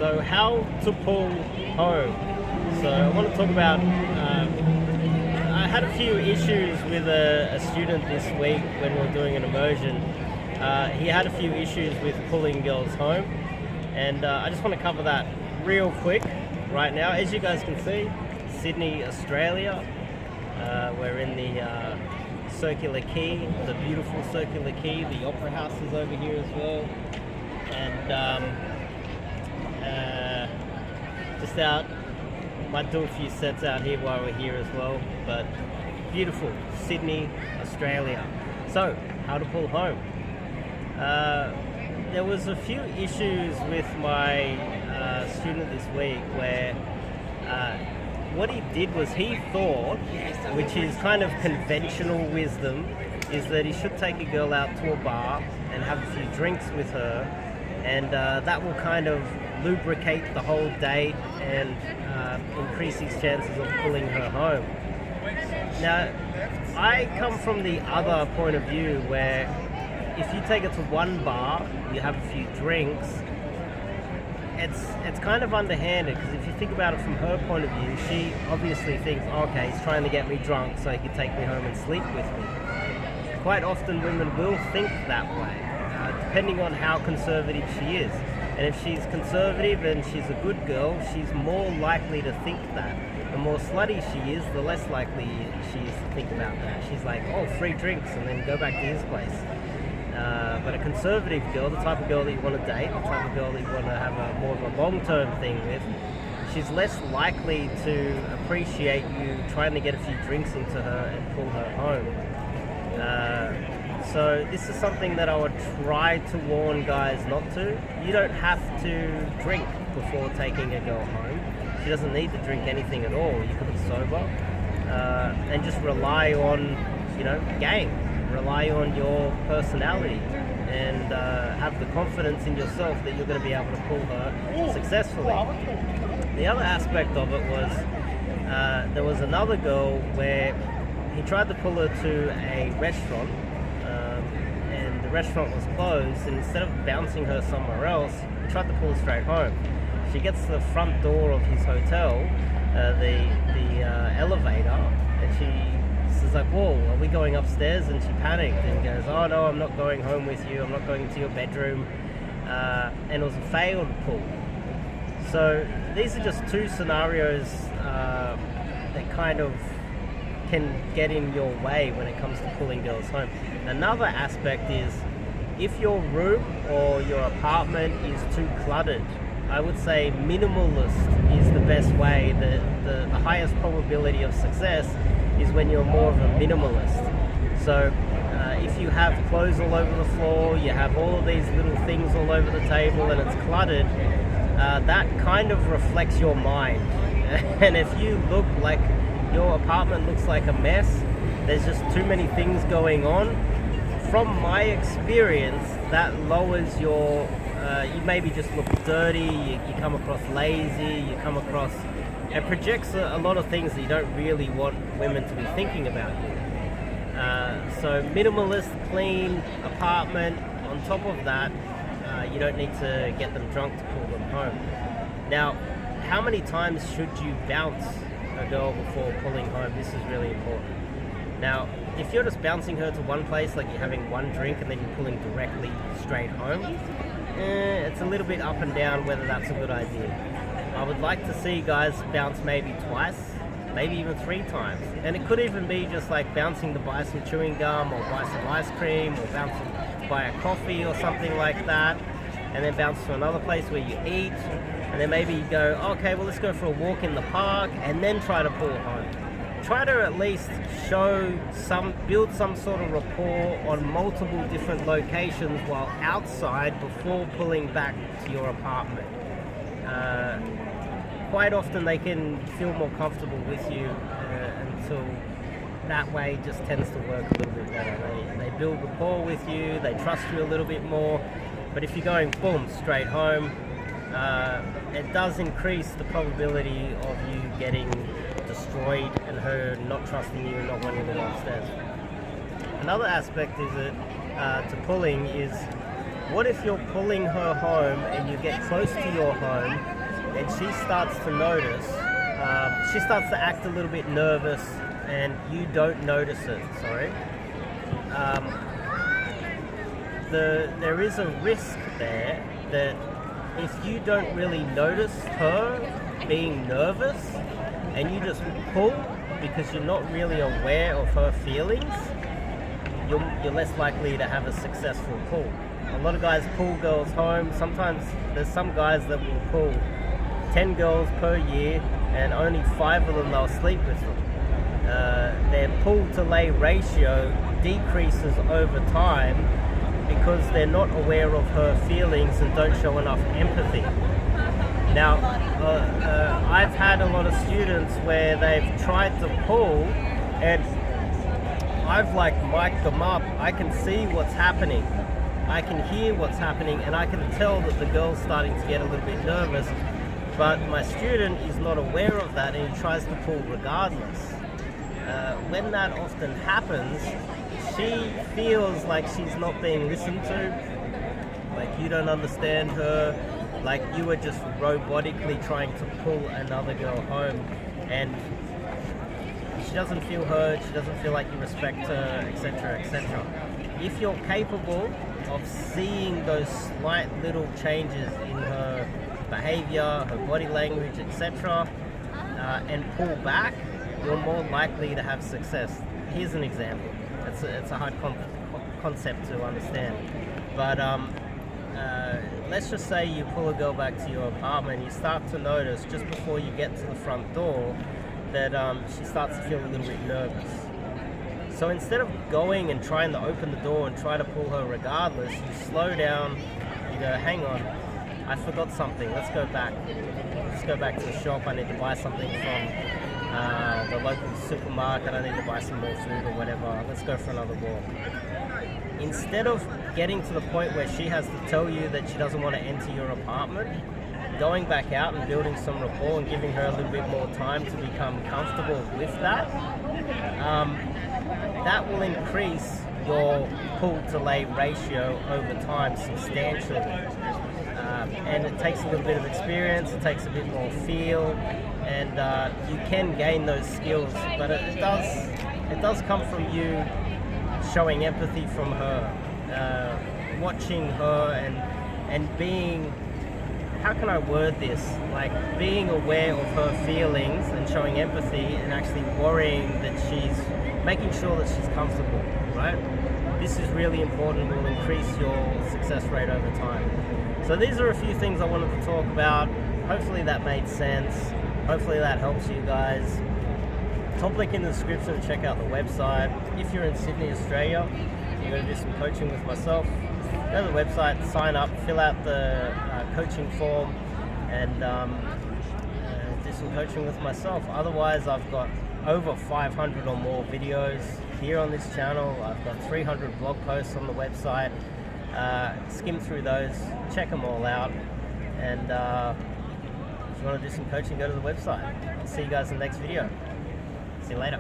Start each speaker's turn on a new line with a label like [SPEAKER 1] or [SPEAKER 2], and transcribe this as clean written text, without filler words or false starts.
[SPEAKER 1] So how to pull home. So I want to talk about, I had a few issues with a student this week when we were doing an immersion. He had a few issues with pulling girls home, and I just want to cover that real quick right now. As you guys can see, Sydney, Australia. We're in the Circular Quay, the beautiful Circular Quay. The Opera House is over here as well. And just out, might do a few sets out here while we're here as well. But beautiful Sydney, Australia. So, how to pull home. There was a few issues with my student this week where what he did was he thought, which is kind of conventional wisdom, is that he should take a girl out to a bar and have a few drinks with her, and that will kind of lubricate the whole date and increase his chances of pulling her home. Now, I come from the other point of view where if you take her to one bar, you have a few drinks, it's kind of underhanded, because if you think about it from her point of view, she obviously thinks, okay, he's trying to get me drunk so he can take me home and sleep with me. Quite often women will think that way, depending on how conservative she is. And if she's conservative and she's a good girl, she's more likely to think that. The more slutty she is, the less likely she is to think about that. She's like, oh, free drinks, and then go back to his place. But a conservative girl, the type of girl that you want to date, the type of girl that you want to have a more of a long-term thing with, she's less likely to appreciate you trying to get a few drinks into her and pull her home. So this is something that I would try to warn guys not to. You don't have to drink before taking a girl home. She doesn't need to drink anything at all. You could be sober and just rely on, game. Rely on your personality and have the confidence in yourself that you're going to be able to pull her successfully. The other aspect of it was there was another girl where he tried to pull her to a restaurant, and the restaurant was closed, and instead of bouncing her somewhere else, he tried to pull her straight home. She gets to the front door of his hotel, the elevator, and she's like, whoa, are we going upstairs? And she panicked and goes, oh no, I'm not going home with you, I'm not going to your bedroom. And it was a failed pull. So these are just two scenarios that kind of can get in your way when it comes to pulling girls home. Another aspect is, if your room or your apartment is too cluttered, I would say minimalist is the best way. The highest probability of success is when you're more of a minimalist. So if you have clothes all over the floor, you have all of these little things all over the table and it's cluttered, that kind of reflects your mind. And if you look like your apartment looks like a mess, there's just too many things going on, from my experience, that lowers your, you maybe just look dirty, you come across lazy, you come across, it projects a lot of things that you don't really want women to be thinking about you. So minimalist, clean apartment. On top of that, you don't need to get them drunk to pull them home. Now, how many times should you bounce a girl before pulling home? This is really important. Now, if you're just bouncing her to one place, like you're having one drink and then you're pulling directly straight home, it's a little bit up and down whether that's a good idea. I would like to see guys bounce maybe twice, maybe even 3 times. And it could even be just like bouncing to buy some chewing gum or buy some ice cream, or bouncing to buy a coffee or something like that, and then bounce to another place where you eat, and then maybe you go, okay, well, let's go for a walk in the park, and then try to pull home. Try to at least build some sort of rapport on multiple different locations while outside before pulling back to your apartment. Quite often they can feel more comfortable with you until that way just tends to work a little bit better. They build rapport with you, they trust you a little bit more, but if you're going boom, straight home, it does increase the probability of you getting destroyed and her not trusting you and not wanting to go upstairs. Another aspect is that to pulling is What if you're pulling her home and you get close to your home and she starts to notice, she starts to act a little bit nervous and you don't notice it, sorry. There is a risk there that if you don't really notice her being nervous and you just pull because you're not really aware of her feelings, you're less likely to have a successful pull. A lot of guys pull girls home. Sometimes there's some guys that will pull 10 girls per year and only 5 of them they'll sleep with them. Their pull to lay ratio decreases over time because they're not aware of her feelings and don't show enough empathy. Now, I've had a lot of students where they've tried to pull and I've like mic'd them up. I can see what's happening. I can hear what's happening and I can tell that the girl's starting to get a little bit nervous, but my student is not aware of that and he tries to pull regardless. When that often happens, she feels like she's not being listened to, like you don't understand her, like you were just robotically trying to pull another girl home, and she doesn't feel heard, she doesn't feel like you respect her, etc., etc. If you're capable of seeing those slight little changes in her behavior, her body language, etc., and pull back, you're more likely to have success. Here's an example. It's a hard concept to understand, but let's just say you pull a girl back to your apartment, you start to notice just before you get to the front door that she starts to feel a little bit nervous. So instead of going and trying to open the door and try to pull her regardless, you slow down, you go, hang on, I forgot something, let's go back. Let's go back to the shop, I need to buy something from the local supermarket, I need to buy some more food or whatever, let's go for another walk. Instead of getting to the point where she has to tell you that she doesn't want to enter your apartment, going back out and building some rapport and giving her a little bit more time to become comfortable with that, that will increase your pull to lay ratio over time substantially. And it takes a little bit of experience, it takes a bit more feel, and you can gain those skills, but it does come from you showing empathy from her, watching her and being, how can I word this, like being aware of her feelings and showing empathy and actually worrying that making sure that she's comfortable, right? This is really important, will increase your success rate over time. So these are a few things I wanted to talk about. Hopefully that made sense. Hopefully that helps you guys. Top link in the description to check out the website. If you're in Sydney, Australia, you're going to do some coaching with myself, go to the website, sign up, fill out the coaching form, and do some coaching with myself. Otherwise, I've got over 500 or more videos here on this channel. I've got 300 blog posts on the website. Skim through those, check them all out, and if you want to do some coaching, go to the website. I'll see you guys in the next video. See you later.